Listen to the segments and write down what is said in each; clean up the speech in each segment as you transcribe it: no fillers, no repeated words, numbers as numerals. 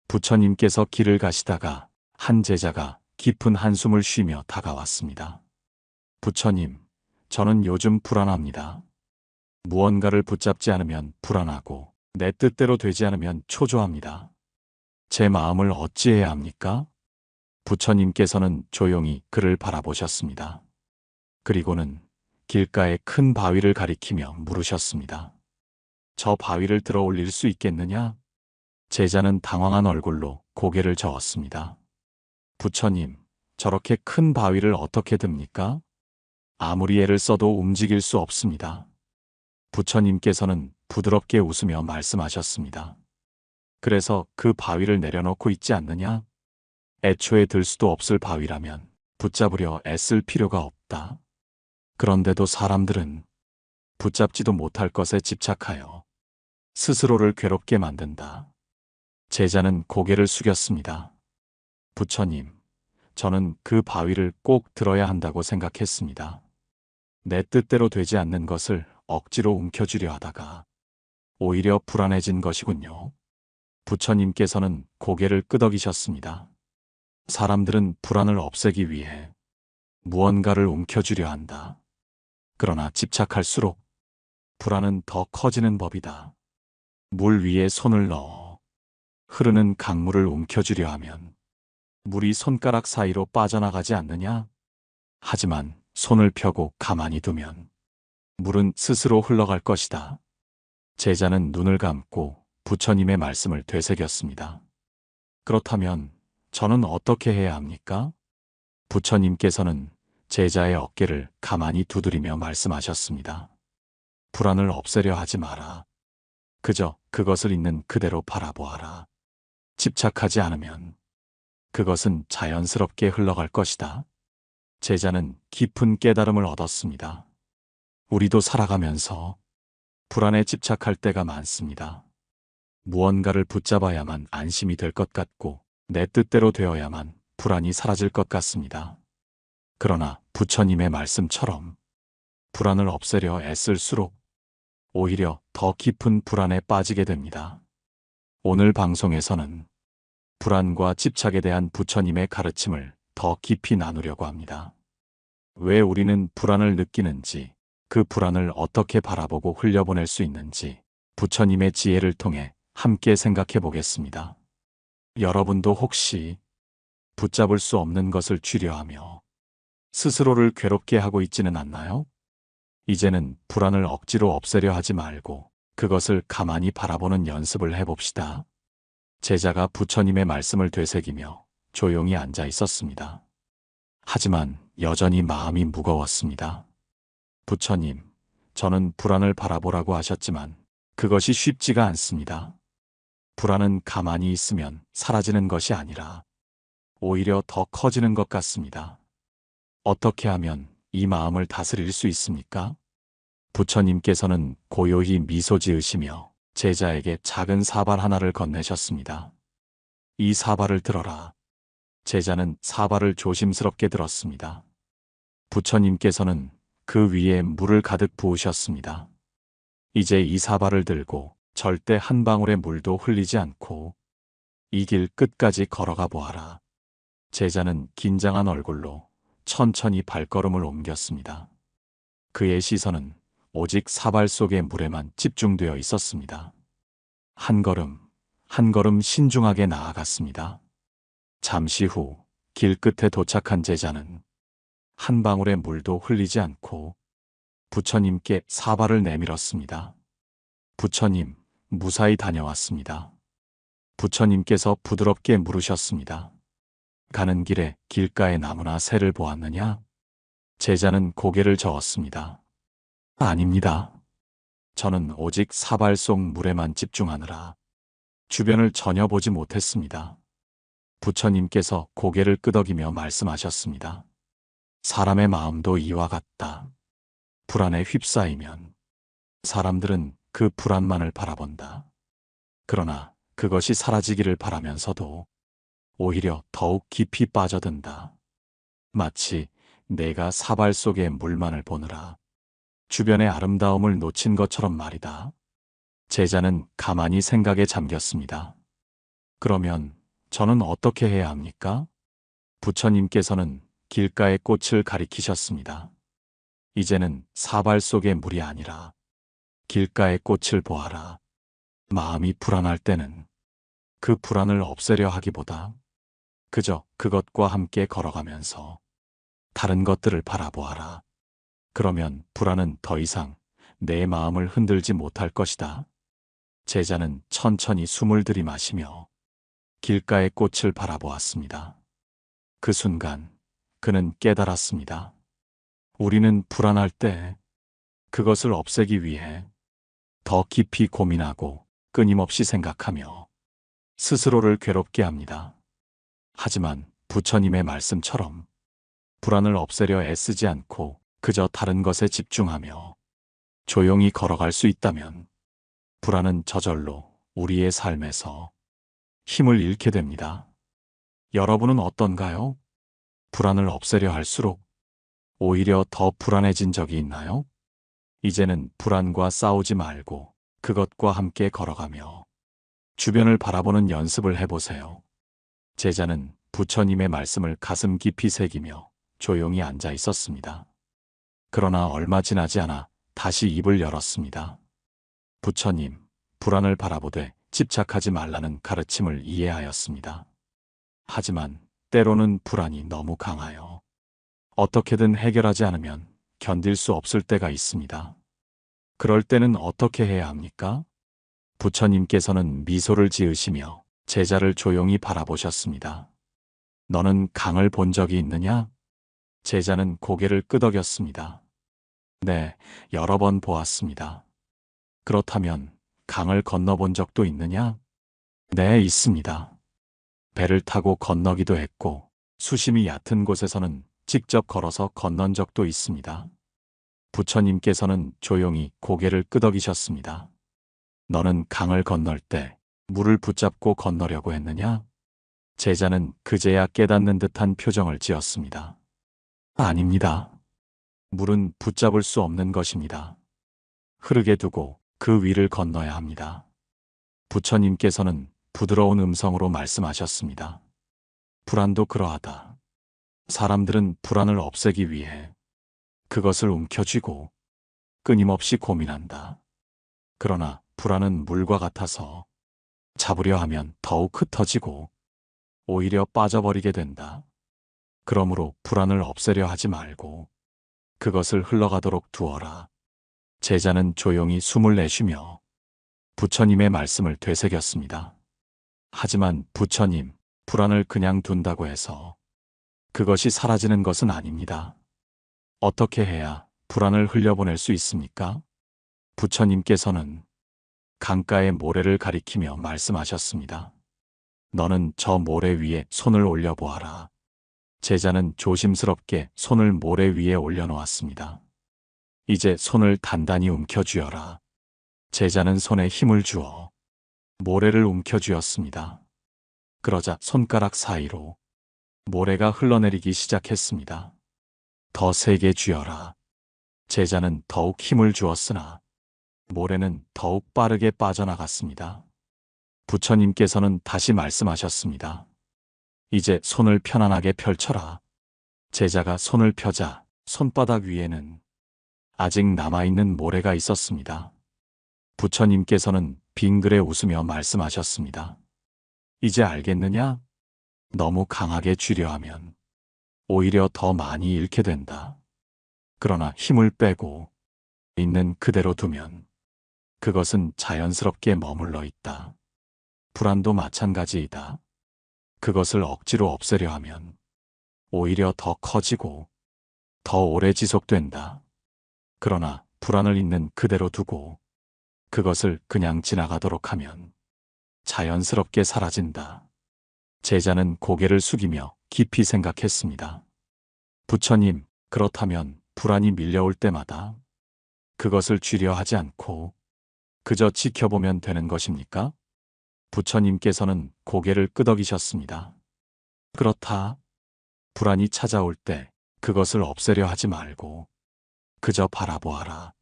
부처님께서 길을 가시다가 한 제자가 깊은 한숨을 쉬며 다가왔습니다. 부처님, 저는 요즘 불안합니다. 무언가를 붙잡지 않으면 불안하고 내 뜻대로 되지 않으면 초조합니다. 제 마음을 어찌해야 합니까? 부처님께서는 조용히 그를 바라보셨습니다. 그리고는 길가에 큰 바위를 가리키며 물으셨습니다. 저 바위를 들어 올릴 수 있겠느냐? 제자는 당황한 얼굴로 고개를 저었습니다. 부처님, 저렇게 큰 바위를 어떻게 듭니까? 아무리 애를 써도 움직일 수 없습니다. 부처님께서는 부드럽게 웃으며 말씀하셨습니다. 그래서 그 바위를 내려놓고 있지 않느냐? 애초에 들 수도 없을 바위라면 붙잡으려 애쓸 필요가 없다. 그런데도 사람들은 붙잡지도 못할 것에 집착하여 스스로를 괴롭게 만든다. 제자는 고개를 숙였습니다. 부처님, 저는 그 바위를 꼭 들어야 한다고 생각했습니다. 내 뜻대로 되지 않는 것을 억지로 움켜쥐려 하다가 오히려 불안해진 것이군요. 부처님께서는 고개를 끄덕이셨습니다. 사람들은 불안을 없애기 위해 무언가를 움켜쥐려 한다. 그러나 집착할수록 불안은 더 커지는 법이다. 물 위에 손을 넣어 흐르는 강물을 움켜쥐려 하면 물이 손가락 사이로 빠져나가지 않느냐? 하지만 손을 펴고 가만히 두면 물은 스스로 흘러갈 것이다. 제자는 눈을 감고 부처님의 말씀을 되새겼습니다. 그렇다면 저는 어떻게 해야 합니까? 부처님께서는 제자의 어깨를 가만히 두드리며 말씀하셨습니다. 불안을 없애려 하지 마라. 그저 그것을 있는 그대로 바라보아라. 집착하지 않으면 그것은 자연스럽게 흘러갈 것이다. 제자는 깊은 깨달음을 얻었습니다. 우리도 살아가면서 불안에 집착할 때가 많습니다. 무언가를 붙잡아야만 안심이 될 것 같고 내 뜻대로 되어야만 불안이 사라질 것 같습니다. 그러나 부처님의 말씀처럼 불안을 없애려 애쓸수록 오히려 더 깊은 불안에 빠지게 됩니다. 오늘 방송에서는 불안과 집착에 대한 부처님의 가르침을 더 깊이 나누려고 합니다. 왜 우리는 불안을 느끼는지, 그 불안을 어떻게 바라보고 흘려보낼 수 있는지 부처님의 지혜를 통해 함께 생각해 보겠습니다. 여러분도 혹시 붙잡을 수 없는 것을 쥐려하며 스스로를 괴롭게 하고 있지는 않나요? 이제는 불안을 억지로 없애려 하지 말고 그것을 가만히 바라보는 연습을 해봅시다. 제자가 부처님의 말씀을 되새기며 조용히 앉아 있었습니다. 하지만 여전히 마음이 무거웠습니다. 부처님, 저는 불안을 바라보라고 하셨지만 그것이 쉽지가 않습니다. 불안은 가만히 있으면 사라지는 것이 아니라 오히려 더 커지는 것 같습니다. 어떻게 하면 이 마음을 다스릴 수 있습니까? 부처님께서는 고요히 미소 지으시며 제자에게 작은 사발 하나를 건네셨습니다. 이 사발을 들어라. 제자는 사발을 조심스럽게 들었습니다. 부처님께서는 그 위에 물을 가득 부으셨습니다. 이제 이 사발을 들고 절대 한 방울의 물도 흘리지 않고 이 길 끝까지 걸어가 보아라. 제자는 긴장한 얼굴로 천천히 발걸음을 옮겼습니다. 그의 시선은 오직 사발 속의 물에만 집중되어 있었습니다. 한 걸음, 한 걸음 신중하게 나아갔습니다. 잠시 후 길 끝에 도착한 제자는 한 방울의 물도 흘리지 않고 부처님께 사발을 내밀었습니다. 부처님, 무사히 다녀왔습니다. 부처님께서 부드럽게 물으셨습니다. 가는 길에 길가의 나무나 새를 보았느냐? 제자는 고개를 저었습니다. 아닙니다. 저는 오직 사발 속 물에만 집중하느라 주변을 전혀 보지 못했습니다. 부처님께서 고개를 끄덕이며 말씀하셨습니다. 사람의 마음도 이와 같다. 불안에 휩싸이면 사람들은 그 불안만을 바라본다. 그러나 그것이 사라지기를 바라면서도 오히려 더욱 깊이 빠져든다. 마치 내가 사발 속의 물만을 보느라 주변의 아름다움을 놓친 것처럼 말이다. 제자는 가만히 생각에 잠겼습니다. 그러면 저는 어떻게 해야 합니까? 부처님께서는 길가의 꽃을 가리키셨습니다. 이제는 사발 속의 물이 아니라 길가의 꽃을 보아라. 마음이 불안할 때는 그 불안을 없애려 하기보다 그저 그것과 함께 걸어가면서 다른 것들을 바라보아라. 그러면 불안은 더 이상 내 마음을 흔들지 못할 것이다. 제자는 천천히 숨을 들이마시며 길가의 꽃을 바라보았습니다. 그 순간 그는 깨달았습니다. 우리는 불안할 때 그것을 없애기 위해 더 깊이 고민하고 끊임없이 생각하며 스스로를 괴롭게 합니다. 하지만 부처님의 말씀처럼 불안을 없애려 애쓰지 않고 그저 다른 것에 집중하며 조용히 걸어갈 수 있다면 불안은 저절로 우리의 삶에서 힘을 잃게 됩니다. 여러분은 어떤가요? 불안을 없애려 할수록 오히려 더 불안해진 적이 있나요? 이제는 불안과 싸우지 말고 그것과 함께 걸어가며 주변을 바라보는 연습을 해보세요. 제자는 부처님의 말씀을 가슴 깊이 새기며 조용히 앉아 있었습니다. 그러나 얼마 지나지 않아 다시 입을 열었습니다. 부처님, 불안을 바라보되 집착하지 말라는 가르침을 이해하였습니다. 하지만 때로는 불안이 너무 강하여 어떻게든 해결하지 않으면 견딜 수 없을 때가 있습니다. 그럴 때는 어떻게 해야 합니까? 부처님께서는 미소를 지으시며 제자를 조용히 바라보셨습니다. 너는 강을 본 적이 있느냐? 제자는 고개를 끄덕였습니다. 네, 여러 번 보았습니다. 그렇다면 강을 건너본 적도 있느냐? 네, 있습니다. 배를 타고 건너기도 했고 수심이 얕은 곳에서는 직접 걸어서 건넌 적도 있습니다. 부처님께서는 조용히 고개를 끄덕이셨습니다. 너는 강을 건널 때 물을 붙잡고 건너려고 했느냐? 제자는 그제야 깨닫는 듯한 표정을 지었습니다. 아닙니다. 물은 붙잡을 수 없는 것입니다. 흐르게 두고 그 위를 건너야 합니다. 부처님께서는 부드러운 음성으로 말씀하셨습니다. 불안도 그러하다. 사람들은 불안을 없애기 위해 그것을 움켜쥐고 끊임없이 고민한다. 그러나 불안은 물과 같아서 잡으려 하면 더욱 흩어지고 오히려 빠져버리게 된다. 그러므로 불안을 없애려 하지 말고 그것을 흘러가도록 두어라. 제자는 조용히 숨을 내쉬며 부처님의 말씀을 되새겼습니다. 하지만 부처님, 불안을 그냥 둔다고 해서 그것이 사라지는 것은 아닙니다. 어떻게 해야 불안을 흘려보낼 수 있습니까? 부처님께서는 강가의 모래를 가리키며 말씀하셨습니다. 너는 저 모래 위에 손을 올려보아라. 제자는 조심스럽게 손을 모래 위에 올려놓았습니다. 이제 손을 단단히 움켜쥐어라. 제자는 손에 힘을 주어 모래를 움켜쥐었습니다. 그러자 손가락 사이로 모래가 흘러내리기 시작했습니다. 더 세게 쥐어라. 제자는 더욱 힘을 주었으나 모래는 더욱 빠르게 빠져나갔습니다. 부처님께서는 다시 말씀하셨습니다. 이제 손을 편안하게 펼쳐라. 제자가 손을 펴자 손바닥 위에는 아직 남아있는 모래가 있었습니다. 부처님께서는 빙그레 웃으며 말씀하셨습니다. 이제 알겠느냐? 너무 강하게 쥐려 하면 오히려 더 많이 잃게 된다. 그러나 힘을 빼고 있는 그대로 두면 그것은 자연스럽게 머물러 있다. 불안도 마찬가지이다. 그것을 억지로 없애려 하면 오히려 더 커지고 더 오래 지속된다. 그러나 불안을 있는 그대로 두고 그것을 그냥 지나가도록 하면 자연스럽게 사라진다. 제자는 고개를 숙이며 깊이 생각했습니다. 부처님, 그렇다면 불안이 밀려올 때마다 그것을 쥐려 하지 않고 그저 지켜보면 되는 것입니까? 부처님께서는 고개를 끄덕이셨습니다. 그렇다. 불안이 찾아올 때 그것을 없애려 하지 말고 그저 바라보아라.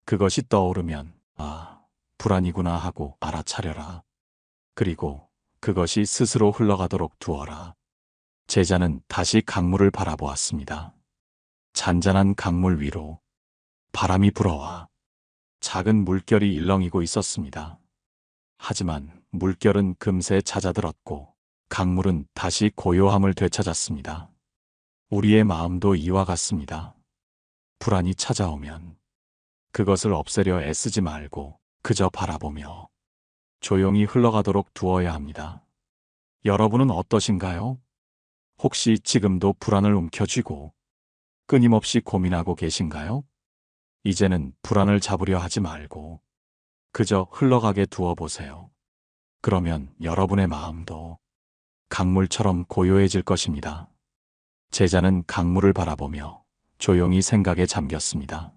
그것이 떠오르면 아, 불안이구나 하고 알아차려라. 그리고 그것이 스스로 흘러가도록 두어라. 제자는 다시 강물을 바라보았습니다. 잔잔한 강물 위로 바람이 불어와 작은 물결이 일렁이고 있었습니다. 하지만 물결은 금세 잦아들었고 강물은 다시 고요함을 되찾았습니다. 우리의 마음도 이와 같습니다. 불안이 찾아오면 그것을 없애려 애쓰지 말고 그저 바라보며 조용히 흘러가도록 두어야 합니다. 여러분은 어떠신가요? 혹시 지금도 불안을 움켜쥐고 끊임없이 고민하고 계신가요? 이제는 불안을 잡으려 하지 말고 그저 흘러가게 두어 보세요. 그러면 여러분의 마음도 강물처럼 고요해질 것입니다. 제자는 강물을 바라보며 조용히 생각에 잠겼습니다.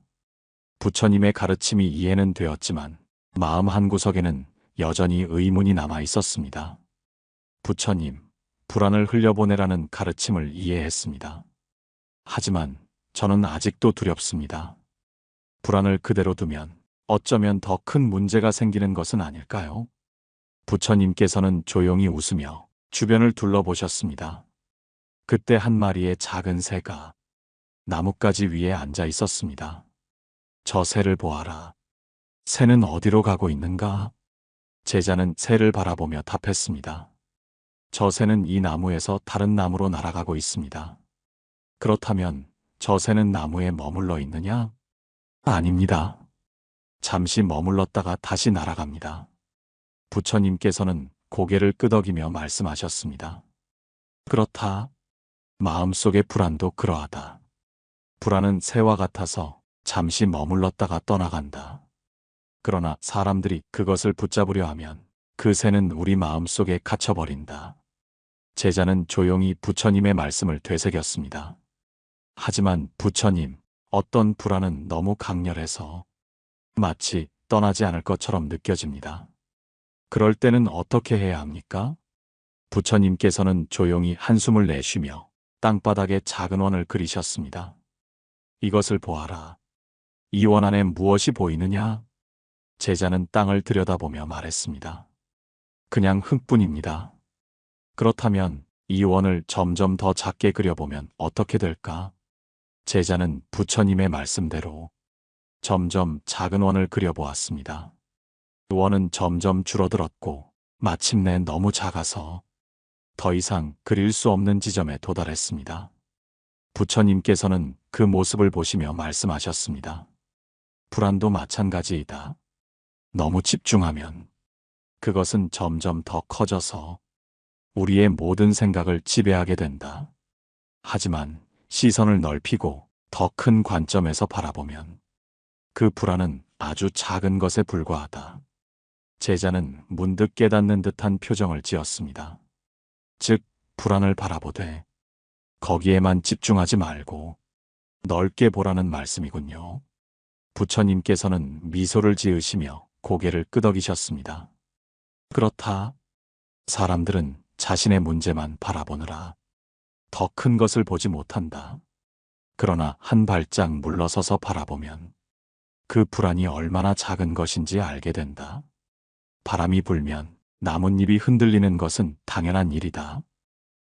부처님의 가르침이 이해는 되었지만 마음 한구석에는 여전히 의문이 남아 있었습니다. 부처님, 불안을 흘려보내라는 가르침을 이해했습니다. 하지만 저는 아직도 두렵습니다. 불안을 그대로 두면 어쩌면 더 큰 문제가 생기는 것은 아닐까요? 부처님께서는 조용히 웃으며 주변을 둘러보셨습니다. 그때 한 마리의 작은 새가 나뭇가지 위에 앉아 있었습니다. 저 새를 보아라. 새는 어디로 가고 있는가? 제자는 새를 바라보며 답했습니다. 저 새는 이 나무에서 다른 나무로 날아가고 있습니다. 그렇다면 저 새는 나무에 머물러 있느냐? 아닙니다. 잠시 머물렀다가 다시 날아갑니다. 부처님께서는 고개를 끄덕이며 말씀하셨습니다. 그렇다. 마음속의 불안도 그러하다. 불안은 새와 같아서 잠시 머물렀다가 떠나간다. 그러나 사람들이 그것을 붙잡으려 하면 그 새는 우리 마음속에 갇혀버린다. 제자는 조용히 부처님의 말씀을 되새겼습니다. 하지만 부처님, 어떤 불안은 너무 강렬해서 마치 떠나지 않을 것처럼 느껴집니다. 그럴 때는 어떻게 해야 합니까? 부처님께서는 조용히 한숨을 내쉬며 땅바닥에 작은 원을 그리셨습니다. 이것을 보아라. 이 원 안에 무엇이 보이느냐? 제자는 땅을 들여다보며 말했습니다. 그냥 흙뿐입니다. 그렇다면 이 원을 점점 더 작게 그려보면 어떻게 될까? 제자는 부처님의 말씀대로 점점 작은 원을 그려보았습니다. 원은 점점 줄어들었고 마침내 너무 작아서 더 이상 그릴 수 없는 지점에 도달했습니다. 부처님께서는 그 모습을 보시며 말씀하셨습니다. 불안도 마찬가지이다. 너무 집중하면 그것은 점점 더 커져서 우리의 모든 생각을 지배하게 된다. 하지만 시선을 넓히고 더 큰 관점에서 바라보면 그 불안은 아주 작은 것에 불과하다. 제자는 문득 깨닫는 듯한 표정을 지었습니다. 즉, 불안을 바라보되 거기에만 집중하지 말고 넓게 보라는 말씀이군요. 부처님께서는 미소를 지으시며 고개를 끄덕이셨습니다. 그렇다. 사람들은 자신의 문제만 바라보느라 더 큰 것을 보지 못한다. 그러나 한 발짝 물러서서 바라보면 그 불안이 얼마나 작은 것인지 알게 된다. 바람이 불면 나뭇잎이 흔들리는 것은 당연한 일이다.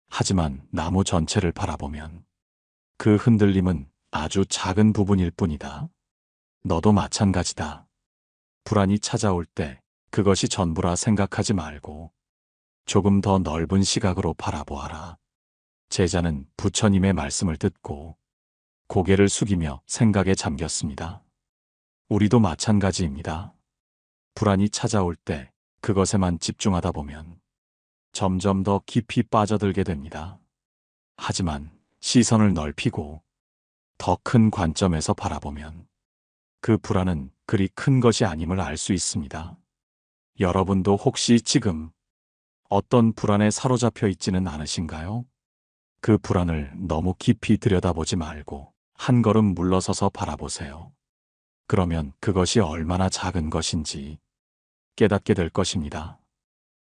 하지만 나무 전체를 바라보면 그 흔들림은 아주 작은 부분일 뿐이다. 너도 마찬가지다. 불안이 찾아올 때 그것이 전부라 생각하지 말고 조금 더 넓은 시각으로 바라보아라. 제자는 부처님의 말씀을 듣고 고개를 숙이며 생각에 잠겼습니다. 우리도 마찬가지입니다. 불안이 찾아올 때 그것에만 집중하다 보면 점점 더 깊이 빠져들게 됩니다. 하지만 시선을 넓히고 더 큰 관점에서 바라보면 그 불안은 그리 큰 것이 아님을 알 수 있습니다. 여러분도 혹시 지금 어떤 불안에 사로잡혀 있지는 않으신가요? 그 불안을 너무 깊이 들여다보지 말고 한 걸음 물러서서 바라보세요. 그러면 그것이 얼마나 작은 것인지 깨닫게 될 것입니다.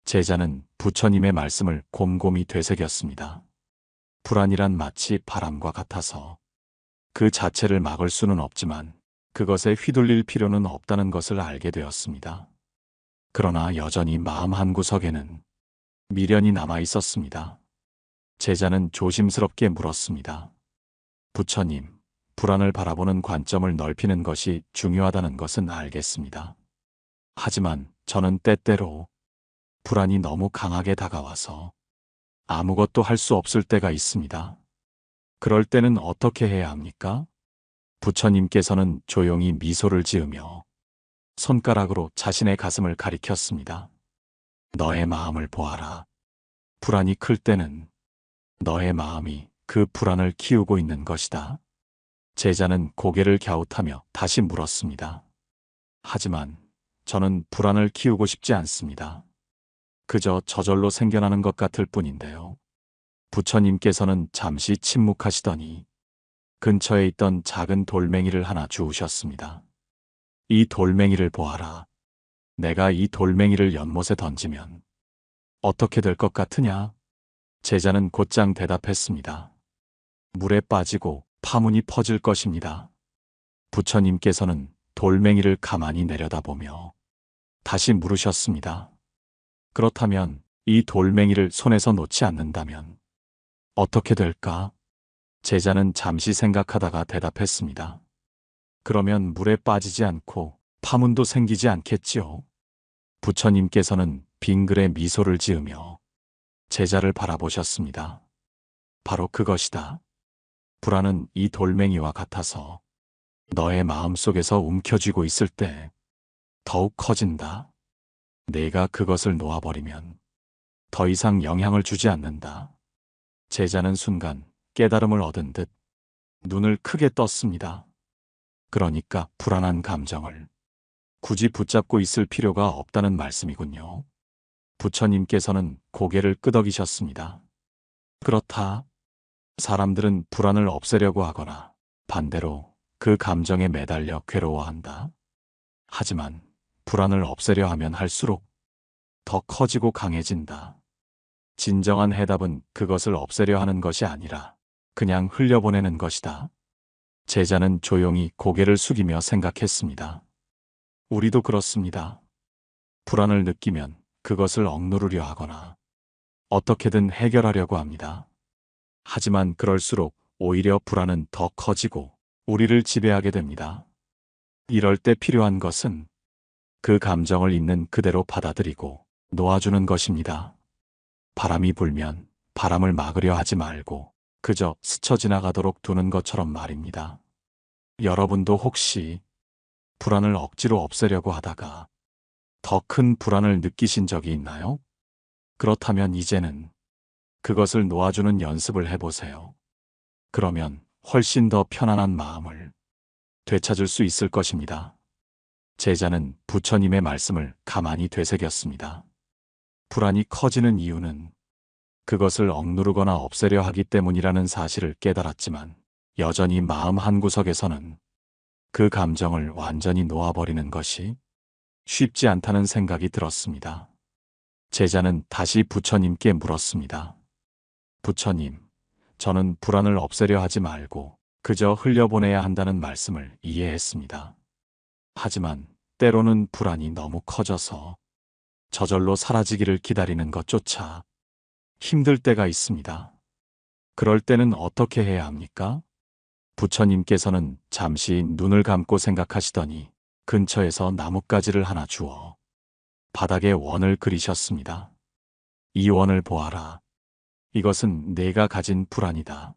제자는 부처님의 말씀을 곰곰이 되새겼습니다. 불안이란 마치 바람과 같아서 그 자체를 막을 수는 없지만 그것에 휘둘릴 필요는 없다는 것을 알게 되었습니다. 그러나 여전히 마음 한구석에는 미련이 남아 있었습니다. 제자는 조심스럽게 물었습니다. 부처님, 불안을 바라보는 관점을 넓히는 것이 중요하다는 것은 알겠습니다. 하지만 저는 때때로 불안이 너무 강하게 다가와서 아무것도 할 수 없을 때가 있습니다. 그럴 때는 어떻게 해야 합니까? 부처님께서는 조용히 미소를 지으며 손가락으로 자신의 가슴을 가리켰습니다. 너의 마음을 보아라. 불안이 클 때는 너의 마음이 그 불안을 키우고 있는 것이다. 제자는 고개를 갸웃하며 다시 물었습니다. 하지만 저는 불안을 키우고 싶지 않습니다. 그저 저절로 생겨나는 것 같을 뿐인데요. 부처님께서는 잠시 침묵하시더니 근처에 있던 작은 돌멩이를 하나 주우셨습니다. 이 돌멩이를 보아라. 내가 이 돌멩이를 연못에 던지면 어떻게 될 것 같으냐? 제자는 곧장 대답했습니다. 물에 빠지고 파문이 퍼질 것입니다. 부처님께서는 돌멩이를 가만히 내려다보며 다시 물으셨습니다. 그렇다면 이 돌멩이를 손에서 놓지 않는다면 어떻게 될까? 제자는 잠시 생각하다가 대답했습니다. 그러면 물에 빠지지 않고 파문도 생기지 않겠지요. 부처님께서는 빙글에 미소를 지으며 제자를 바라보셨습니다. 바로 그것이다. 불안은 이 돌멩이와 같아서 너의 마음속에서 움켜쥐고 있을 때 더욱 커진다. 내가 그것을 놓아버리면 더 이상 영향을 주지 않는다. 제자는 순간 깨달음을 얻은 듯 눈을 크게 떴습니다. 그러니까 불안한 감정을 굳이 붙잡고 있을 필요가 없다는 말씀이군요. 부처님께서는 고개를 끄덕이셨습니다. 그렇다. 사람들은 불안을 없애려고 하거나 반대로 그 감정에 매달려 괴로워한다. 하지만 불안을 없애려 하면 할수록 더 커지고 강해진다. 진정한 해답은 그것을 없애려 하는 것이 아니라 그냥 흘려보내는 것이다. 제자는 조용히 고개를 숙이며 생각했습니다. 우리도 그렇습니다. 불안을 느끼면 그것을 억누르려 하거나 어떻게든 해결하려고 합니다. 하지만 그럴수록 오히려 불안은 더 커지고 우리를 지배하게 됩니다. 이럴 때 필요한 것은 그 감정을 있는 그대로 받아들이고 놓아주는 것입니다. 바람이 불면 바람을 막으려 하지 말고 그저 스쳐 지나가도록 두는 것처럼 말입니다. 여러분도 혹시 불안을 억지로 없애려고 하다가 더 큰 불안을 느끼신 적이 있나요? 그렇다면 이제는 그것을 놓아주는 연습을 해보세요. 그러면 훨씬 더 편안한 마음을 되찾을 수 있을 것입니다. 제자는 부처님의 말씀을 가만히 되새겼습니다. 불안이 커지는 이유는 그것을 억누르거나 없애려 하기 때문이라는 사실을 깨달았지만 여전히 마음 한구석에서는 그 감정을 완전히 놓아버리는 것이 쉽지 않다는 생각이 들었습니다. 제자는 다시 부처님께 물었습니다. 부처님, 저는 불안을 없애려 하지 말고 그저 흘려보내야 한다는 말씀을 이해했습니다. 하지만 때로는 불안이 너무 커져서 저절로 사라지기를 기다리는 것조차 힘들 때가 있습니다. 그럴 때는 어떻게 해야 합니까? 부처님께서는 잠시 눈을 감고 생각하시더니 근처에서 나뭇가지를 하나 주어 바닥에 원을 그리셨습니다. 이 원을 보아라. 이것은 내가 가진 불안이다.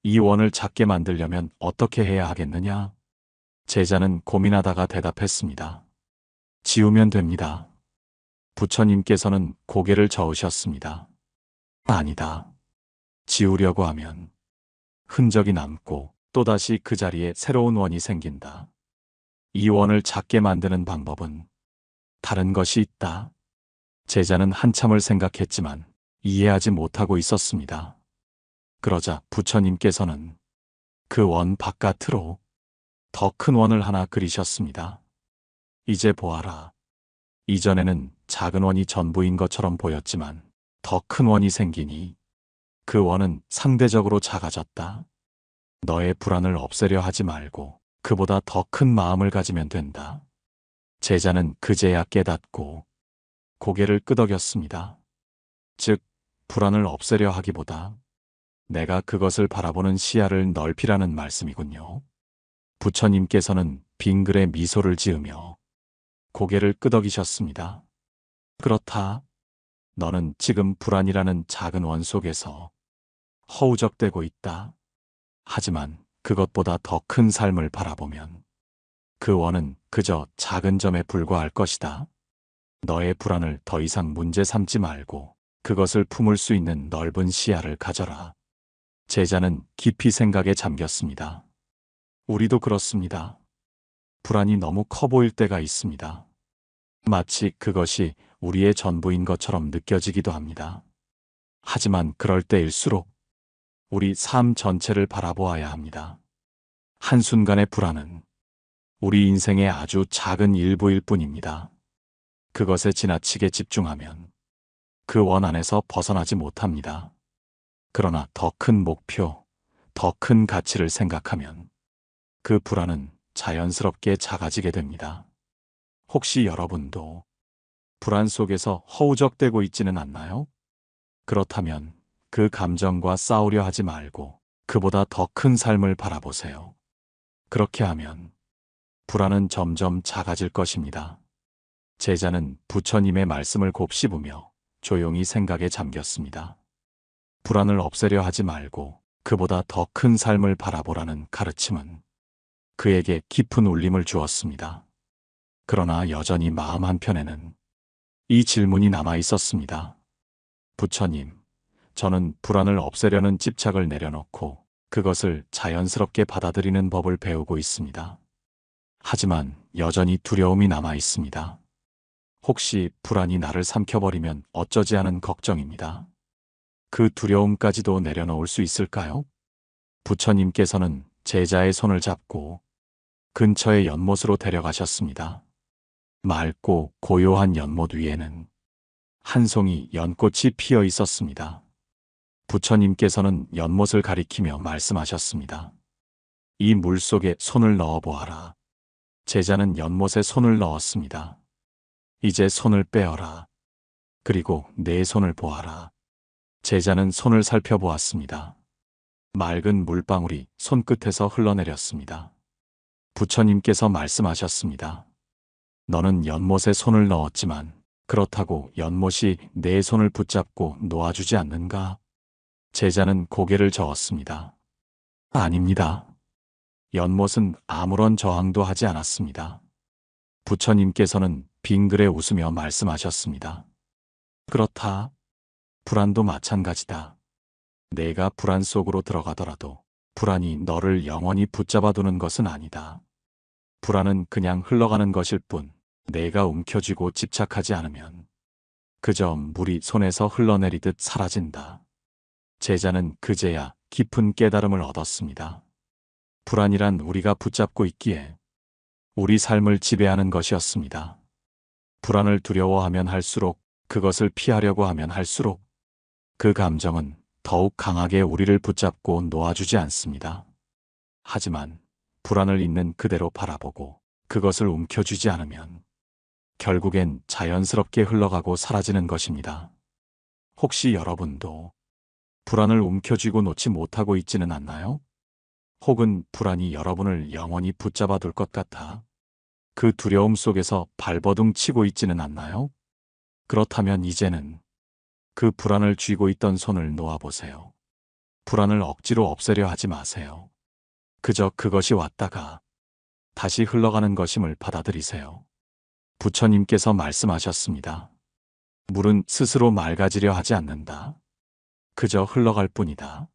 이 원을 작게 만들려면 어떻게 해야 하겠느냐? 제자는 고민하다가 대답했습니다. 지우면 됩니다. 부처님께서는 고개를 저으셨습니다. 아니다. 지우려고 하면 흔적이 남고 또다시 그 자리에 새로운 원이 생긴다. 이 원을 작게 만드는 방법은 다른 것이 있다. 제자는 한참을 생각했지만 이해하지 못하고 있었습니다. 그러자 부처님께서는 그 원 바깥으로 더 큰 원을 하나 그리셨습니다. 이제 보아라. 이전에는 작은 원이 전부인 것처럼 보였지만 더 큰 원이 생기니 그 원은 상대적으로 작아졌다. 너의 불안을 없애려 하지 말고 그보다 더 큰 마음을 가지면 된다. 제자는 그제야 깨닫고 고개를 끄덕였습니다. 즉, 불안을 없애려 하기보다 내가 그것을 바라보는 시야를 넓히라는 말씀이군요. 부처님께서는 빙글에 미소를 지으며 고개를 끄덕이셨습니다. 그렇다. 너는 지금 불안이라는 작은 원 속에서 허우적대고 있다. 하지만 그것보다 더 큰 삶을 바라보면 그 원은 그저 작은 점에 불과할 것이다. 너의 불안을 더 이상 문제 삼지 말고 그것을 품을 수 있는 넓은 시야를 가져라. 제자는 깊이 생각에 잠겼습니다. 우리도 그렇습니다. 불안이 너무 커 보일 때가 있습니다. 마치 그것이 우리의 전부인 것처럼 느껴지기도 합니다. 하지만 그럴 때일수록 우리 삶 전체를 바라보아야 합니다. 한순간의 불안은 우리 인생의 아주 작은 일부일 뿐입니다. 그것에 지나치게 집중하면 그 원 안에서 벗어나지 못합니다. 그러나 더 큰 목표, 더 큰 가치를 생각하면 그 불안은 자연스럽게 작아지게 됩니다. 혹시 여러분도 불안 속에서 허우적대고 있지는 않나요? 그렇다면 그 감정과 싸우려 하지 말고 그보다 더 큰 삶을 바라보세요. 그렇게 하면 불안은 점점 작아질 것입니다. 제자는 부처님의 말씀을 곱씹으며 조용히 생각에 잠겼습니다. 불안을 없애려 하지 말고 그보다 더 큰 삶을 바라보라는 가르침은 그에게 깊은 울림을 주었습니다. 그러나 여전히 마음 한편에는 이 질문이 남아 있었습니다. 부처님, 저는 불안을 없애려는 집착을 내려놓고 그것을 자연스럽게 받아들이는 법을 배우고 있습니다. 하지만 여전히 두려움이 남아 있습니다. 혹시 불안이 나를 삼켜버리면 어쩌지 하는 걱정입니다. 그 두려움까지도 내려놓을 수 있을까요? 부처님께서는 제자의 손을 잡고 근처의 연못으로 데려가셨습니다. 맑고 고요한 연못 위에는 한 송이 연꽃이 피어 있었습니다. 부처님께서는 연못을 가리키며 말씀하셨습니다. 이 물 속에 손을 넣어 보아라. 제자는 연못에 손을 넣었습니다. 이제 손을 빼어라. 그리고 내 손을 보아라. 제자는 손을 살펴보았습니다. 맑은 물방울이 손끝에서 흘러내렸습니다. 부처님께서 말씀하셨습니다. 너는 연못에 손을 넣었지만 그렇다고 연못이 내 손을 붙잡고 놓아주지 않는가? 제자는 고개를 저었습니다. 아닙니다. 연못은 아무런 저항도 하지 않았습니다. 부처님께서는 빙그레 웃으며 말씀하셨습니다. 그렇다. 불안도 마찬가지다. 내가 불안 속으로 들어가더라도 불안이 너를 영원히 붙잡아두는 것은 아니다. 불안은 그냥 흘러가는 것일 뿐 내가 움켜쥐고 집착하지 않으면 그저 물이 손에서 흘러내리듯 사라진다. 제자는 그제야 깊은 깨달음을 얻었습니다. 불안이란 우리가 붙잡고 있기에 우리 삶을 지배하는 것이었습니다. 불안을 두려워하면 할수록, 그것을 피하려고 하면 할수록 그 감정은 더욱 강하게 우리를 붙잡고 놓아주지 않습니다. 하지만 불안을 있는 그대로 바라보고 그것을 움켜쥐지 않으면 결국엔 자연스럽게 흘러가고 사라지는 것입니다. 혹시 여러분도 불안을 움켜쥐고 놓지 못하고 있지는 않나요? 혹은 불안이 여러분을 영원히 붙잡아 둘 것 같아 그 두려움 속에서 발버둥 치고 있지는 않나요? 그렇다면 이제는 그 불안을 쥐고 있던 손을 놓아보세요. 불안을 억지로 없애려 하지 마세요. 그저 그것이 왔다가 다시 흘러가는 것임을 받아들이세요. 부처님께서 말씀하셨습니다. 물은 스스로 맑아지려 하지 않는다. 그저 흘러갈 뿐이다.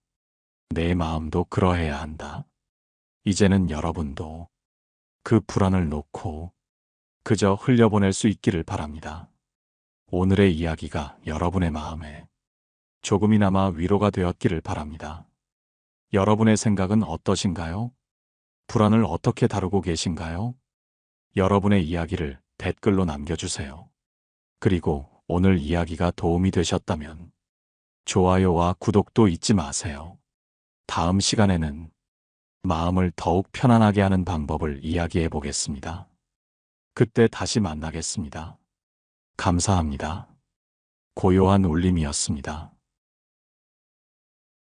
내 마음도 그러해야 한다. 이제는 여러분도 그 불안을 놓고 그저 흘려보낼 수 있기를 바랍니다. 오늘의 이야기가 여러분의 마음에 조금이나마 위로가 되었기를 바랍니다. 여러분의 생각은 어떠신가요? 불안을 어떻게 다루고 계신가요? 여러분의 이야기를 댓글로 남겨주세요. 그리고 오늘 이야기가 도움이 되셨다면 좋아요와 구독도 잊지 마세요. 다음 시간에는 마음을 더욱 편안하게 하는 방법을 이야기해 보겠습니다. 그때 다시 만나겠습니다. 감사합니다. 고요한 울림이었습니다.